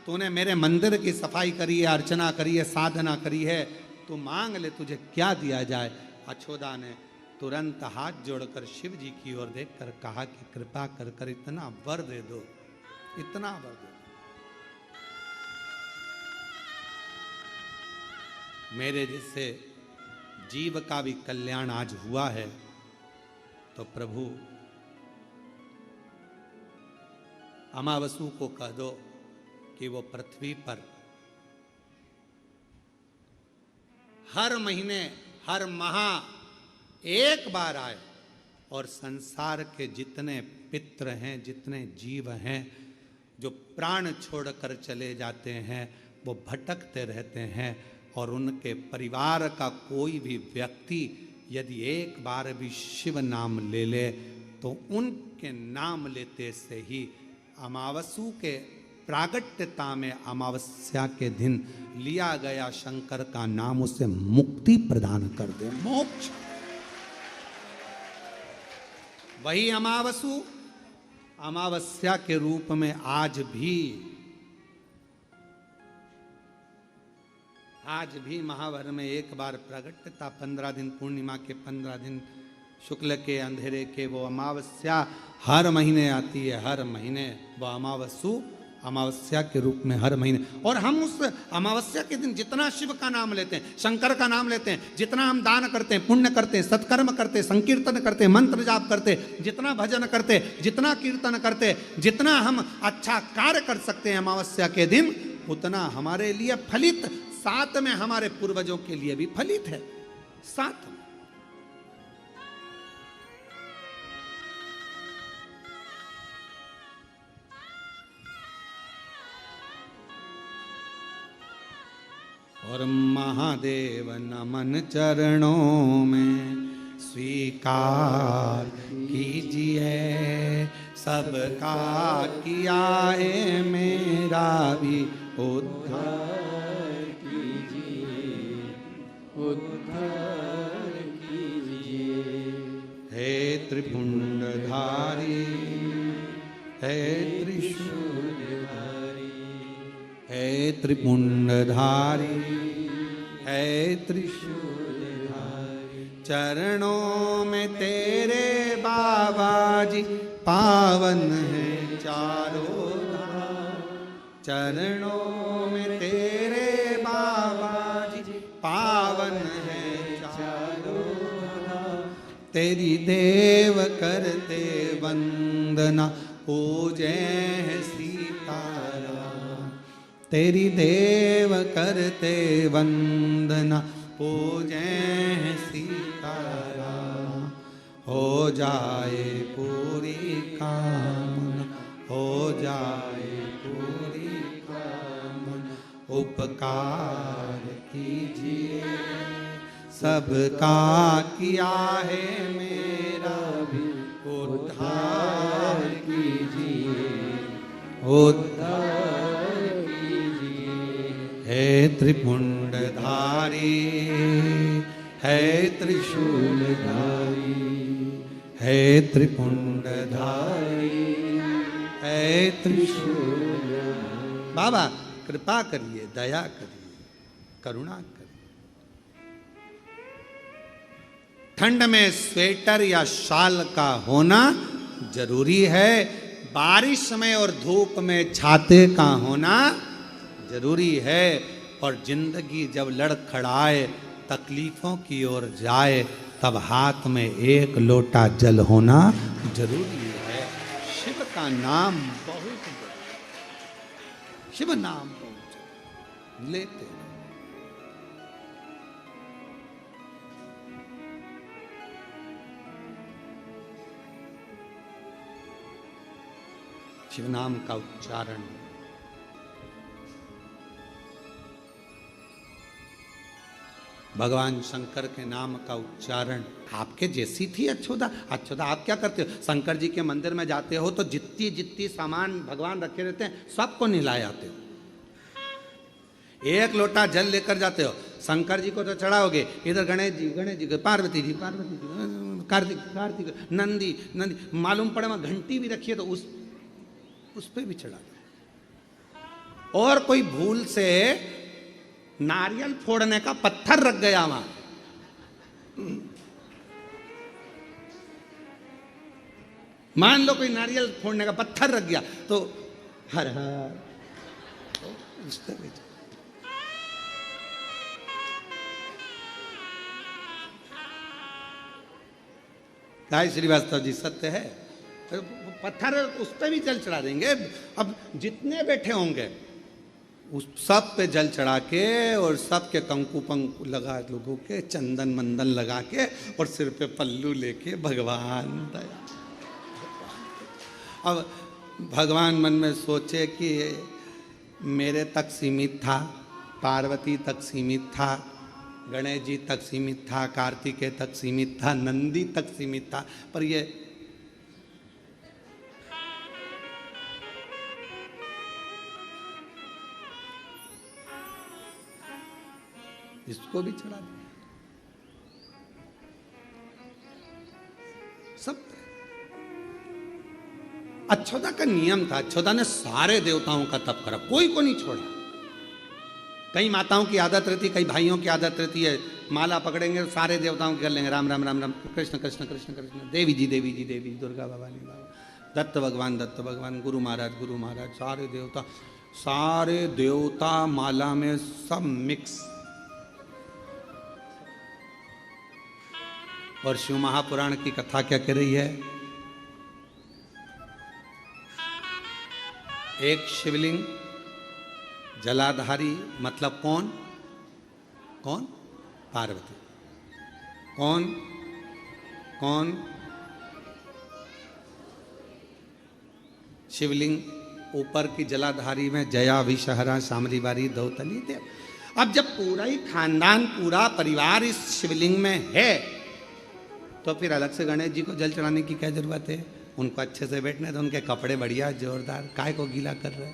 तूने मेरे मंदिर की सफाई करी है, अर्चना करी है, साधना करी है, तू मांग ले, तुझे क्या दिया जाए। अछोदा ने तुरंत हाथ जोड़कर शिव जी की ओर देखकर कहा कि कृपा कर कर इतना वर दे दो, इतना वर दे दो। मेरे जैसे जीव का भी कल्याण आज हुआ है तो प्रभु अमावसु को कह दो कि वो पृथ्वी पर हर महीने, हर माह एक बार आए और संसार के जितने पितृ हैं, जितने जीव हैं जो प्राण छोड़कर चले जाते हैं, वो भटकते रहते हैं, और उनके परिवार का कोई भी व्यक्ति यदि एक बार भी शिव नाम ले ले तो उनके नाम लेते से ही अमावस्या के प्रागट्यता में अमावस्या के दिन लिया गया शंकर का नाम उसे मुक्ति प्रदान कर दे, मोक्ष। वही अमावस्या के रूप में आज भी महावर में एक बार प्रगटता, 15 दिन पूर्णिमा के, 15 दिन शुक्ल के अंधेरे के, वो अमावस्या हर महीने आती है, हर महीने वो अमावस्या के रूप में हर महीने। और हम उस अमावस्या के दिन जितना शिव का नाम लेते हैं, शंकर का नाम लेते हैं, जितना हम दान करते हैं, पुण्य करते हैं, सत्कर्म करते हैं, संकीर्तन करते हैं, मंत्र जाप करते हैं, जितना भजन करते हैं, जितना कीर्तन करते हैं, जितना हम अच्छा कार्य कर सकते हैं अमावस्या के दिन, उतना हमारे लिए फलित, साथ में हमारे पूर्वजों के लिए भी फलित है। साथ में। और महादेव नमन चरणों में स्वीकार कीजिए, सबका किया है मेरा भी उद्धार कीजिए, उद्धार कीजिए। हे त्रिपुंडधारी, हे त्रिशूलधारी, हे त्रिपुंडधारी, हे त्रिशूलधारी, चरणों में तेरे बाबा जी पावन है चारों धाम। चरणों में तेरे बाबा जी पावन है चारों धाम। तेरी देव करते वंदना पूजे है सीताराम। तेरी देव करते वंदना पूजे है सीताराम। हो जाए पूरी कामना, हो जाए पूरी कामना। उपकार कीजिए, सबका किया है मेरा भी उद्धार कीजिए, उद्धार कीजिए। हे त्रिपुंडधारी, है त्रिशूलधारी, है त्रिपुंडधारी, है त्रिशूलधारी। बाबा कृपा करिए, दया करिए, करुणा करिए। ठंड में स्वेटर या शाल का होना जरूरी है, बारिश में और धूप में छाते का होना जरूरी है। और जिंदगी जब लड़खड़ाए, तकलीफों की ओर जाए, तब हाथ में एक लोटा जल होना जरूरी है। शिव का नाम बहुत बड़ा, शिव नाम बहुत लेते हैं। शिव नाम का उच्चारण, भगवान शंकर के नाम का उच्चारण। आपके जैसी थी अच्युता। अच्युता आप क्या करते हो? शंकर जी के मंदिर में जाते हो तो जितनी जितनी सामान भगवान रखे रहते हैं सबको नहलाए आते हो। एक लोटा जल लेकर जाते हो, शंकर जी को तो चढ़ाओगे, इधर गणेश जी को, पार्वती जी, कार्तिक, नंदी, मालूम पड़े वहां घंटी भी रखी है तो उस पे भी चढ़ा दो। और कोई भूल से नारियल फोड़ने का पत्थर रख गया वहां, मान लो कोई नारियल फोड़ने का पत्थर रख गया तो हर हर गाय श्रीवास्तव जी सत्य है। पत्थर उस पर भी जल चढ़ा देंगे। अब जितने बैठे होंगे उस सब पे जल चढ़ा के और सब के कंकु पंकु लगा, लोगों के चंदन मंदन लगा के और सिर पे पल्लू लेके भगवान दया। अब भगवान मन में सोचे कि मेरे तक सीमित था, पार्वती तक सीमित था, गणेश जी तक सीमित था, कार्तिकेय तक सीमित था, नंदी तक सीमित था, पर ये इसको भी चढ़ा दिया। सब अच्युता का नियम था। अच्युता ने सारे देवताओं का तप करा, कोई को नहीं छोड़ा। कई माताओं की आदत रहती, कई भाइयों की आदत रहती है, माला पकड़ेंगे तो सारे देवताओं की कर लेंगे, राम राम राम राम, कृष्ण कृष्ण कृष्ण कृष्ण, देवी जी देवी जी देवी, दुर्गा भवानी बाबा, दत्त भगवान, गुरु महाराज, सारे देवता माला में सब मिक्स। और शिव महापुराण की कथा क्या कह रही है? एक शिवलिंग जलाधारी, मतलब कौन? पार्वती। कौन कौन? शिवलिंग ऊपर की जलाधारी में जया विषहरा सामरी बारी दौतली देव। अब जब पूरा ही खानदान पूरा परिवार इस शिवलिंग में है तो फिर अलग से गणेश जी को जल चढ़ाने की क्या जरूरत है? उनको अच्छे से बैठने, तो उनके कपड़े बढ़िया जोरदार, काय को गीला कर रहे?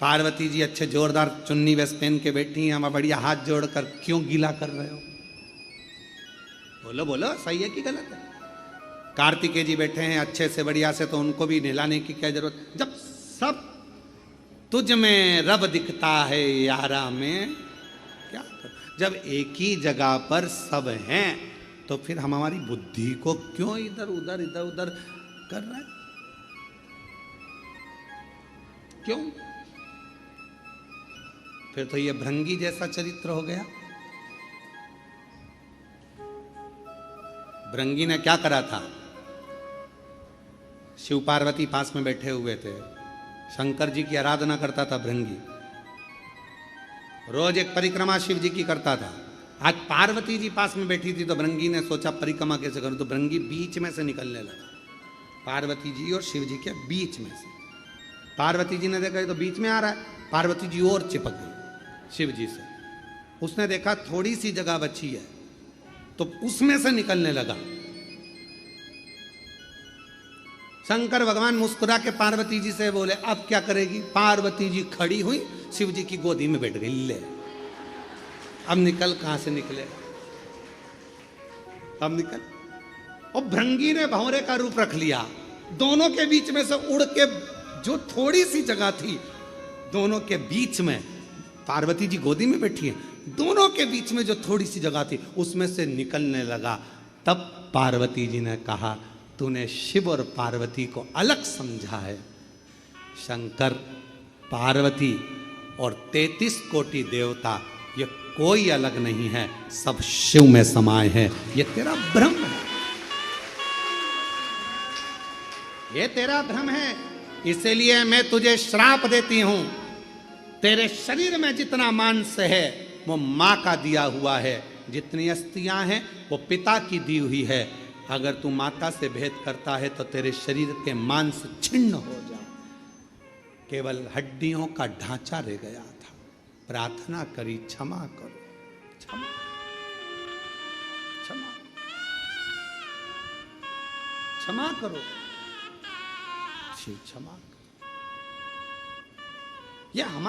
पार्वती जी अच्छे जोरदार चुन्नी वेस्ट पहन के बैठी हैं, हम बढ़िया हाथ जोड़कर क्यों गीला कर रहे हो? बोलो बोलो, सही है कि गलत है? कार्तिकेय जी बैठे हैं अच्छे से बढ़िया से, तो उनको भी नहलाने की क्या जरूरत? जब सब तुझ में रब दिखता है यारा में क्या कर? जब एक ही जगह पर सब हैं तो फिर हम हमारी बुद्धि को क्यों इधर उधर कर रहे हैं? क्यों? फिर तो ये भृंगी जैसा चरित्र हो गया। भृंगी ने क्या करा था? शिव पार्वती पास में बैठे हुए थे, शंकर जी की आराधना करता था भृंगी, रोज एक परिक्रमा शिव जी की करता था। आज पार्वती जी पास में बैठी थी तो भृंगी ने सोचा परिक्रमा कैसे करूं, तो भृंगी बीच में से निकलने लगा, पार्वती जी और शिव जी के बीच में से। पार्वती जी ने देखा तो बीच में आ रहा है, पार्वती जी और चिपक गई शिव जी से। उसने देखा थोड़ी सी जगह बची है तो उसमें से निकलने लगा। शंकर भगवान मुस्कुरा के पार्वती जी से बोले अब क्या करेगी? पार्वती जी खड़ी हुई, शिव जी की गोदी में बैठ गई। ले अब निकल, कहां से निकले? अब निकल। और भृंगी ने भंवरे का रूप रख लिया, दोनों के बीच में से उड़ के, जो थोड़ी सी जगह थी दोनों के बीच में, पार्वती जी गोदी में बैठी है, दोनों के बीच में जो थोड़ी सी जगह थी उसमें से निकलने लगा। तब पार्वती जी ने कहा तूने शिव और पार्वती को अलग समझा है। शंकर, पार्वती और 33 कोटि देवता ये कोई अलग नहीं है, सब शिव में समाये हैं। ये तेरा भ्रम है, ये तेरा भ्रम है। इसलिए मैं तुझे श्राप देती हूं। तेरे शरीर में जितना मांस है वो मां का दिया हुआ है, जितनी अस्थियां हैं वो पिता की दी हुई है। अगर तू माता से भेद करता है तो तेरे शरीर के मांस छिन्न हो जाए, केवल हड्डियों का ढांचा रह गया था। प्रार्थना करी क्षमा करो, क्षमा क्षमा क्षमा करो, शिव क्षमा करो। यह हमारा